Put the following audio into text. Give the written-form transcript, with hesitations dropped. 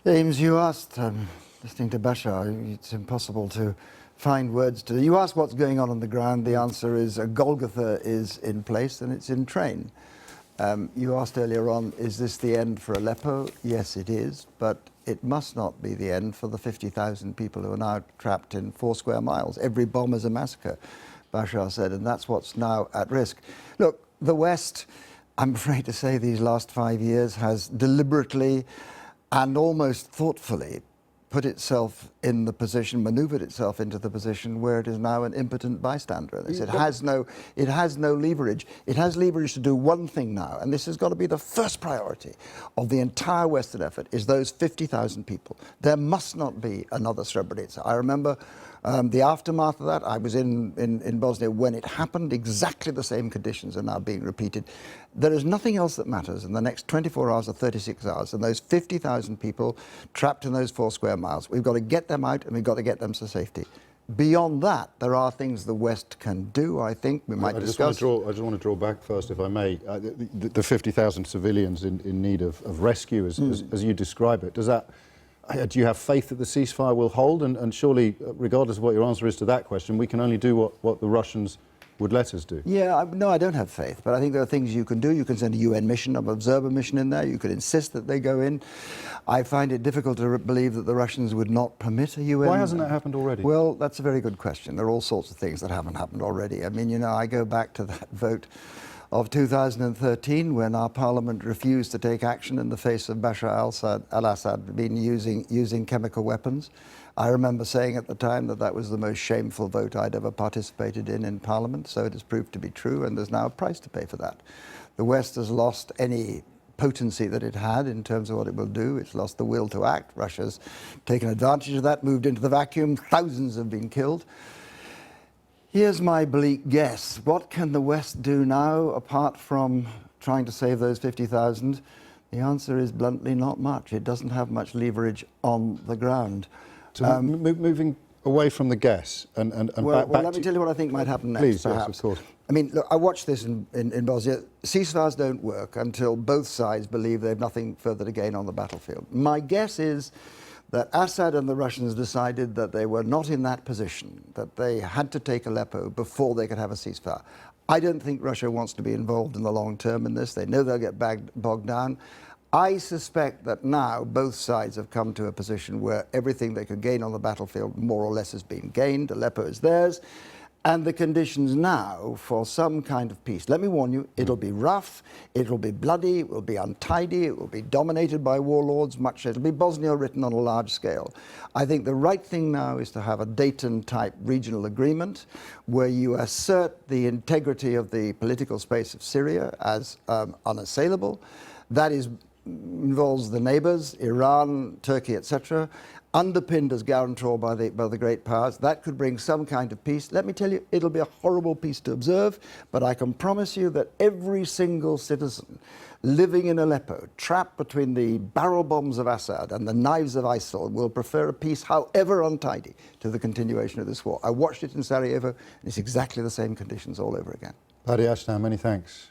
James, you asked, listening to Bashar, it's impossible to find words to... You asked what's going on the ground. The answer is Golgotha is in place and it's in train. You asked earlier on, is this the end for Aleppo? Yes, it is, but it must not be the end for the 50,000 people who are now trapped in 4 square miles. Every bomb is a massacre, Bashar said, and that's what's now at risk. Look, the West, I'm afraid to say, these last 5 years has deliberately and almost thoughtfully put itself in the position, manoeuvred itself into the position where it is now an impotent bystander. It has no leverage. It has leverage to do one thing now, and this has got to be the first priority of the entire Western effort, is those 50,000 people. There must not be another Srebrenica. I remember the aftermath of that. I was in Bosnia when it happened. Exactly the same conditions are now being repeated. There is nothing else that matters in the next 24 hours or 36 hours than those 50,000 people trapped in those 4 square miles. We've got to get them out and we've got to get them to safety. Beyond that, there are things the West can do, I think. We might discuss. I just want to draw back first, if I may. The 50,000 civilians in need of rescue, as you describe it, does that... Do you have faith that the ceasefire will hold? And surely, regardless of what your answer is to that question, we can only do what the Russians would let us do. Yeah, no, I don't have faith, but I think there are things you can do. You can send a UN mission, an observer mission in there. You could insist that they go in. I find it difficult to believe that the Russians would not permit a UN... Why hasn't that happened already? Well, that's a very good question. There are all sorts of things that haven't happened already. I mean, you know, I go back to that vote of 2013 when our parliament refused to take action in the face of Bashar al-Assad being using chemical weapons. I remember saying at the time that that was the most shameful vote I'd ever participated in parliament, so it has proved to be true, and there's now a price to pay for that. The West has lost any potency that it had in terms of what it will do. It's lost the will to act. Russia's taken advantage of that, moved into the vacuum. Thousands have been killed. Here's my bleak guess. What can the West do now, apart from trying to save those 50,000? The answer is bluntly not much. It doesn't have much leverage on the ground. So moving away from the guess and well, back let me tell you what I think might happen next, please, perhaps. Yes, of course. I mean, look, I watched this in Bosnia. Ceasefires don't work until both sides believe they have nothing further to gain on the battlefield. My guess is that Assad and the Russians decided that they were not in that position, that they had to take Aleppo before they could have a ceasefire. I don't think Russia wants to be involved in the long term in this. They know they'll get bogged down. I suspect that now both sides have come to a position where everything they could gain on the battlefield more or less has been gained. Aleppo is theirs. And the conditions now for some kind of peace. Let me warn you, it'll be rough, it'll be bloody, it will be untidy, it will be dominated by warlords, it'll be Bosnia written on a large scale. I think the right thing now is to have a Dayton-type regional agreement where you assert the integrity of the political space of Syria as unassailable. That involves the neighbors, Iran, Turkey, etc., underpinned as guarantor by the great powers. That could bring some kind of peace. Let me tell you, it'll be a horrible peace to observe, but I can promise you that every single citizen living in Aleppo, trapped between the barrel bombs of Assad and the knives of ISIL, will prefer a peace, however untidy, to the continuation of this war. I watched it in Sarajevo, and it's exactly the same conditions all over again. Paddy Ashdown, many thanks.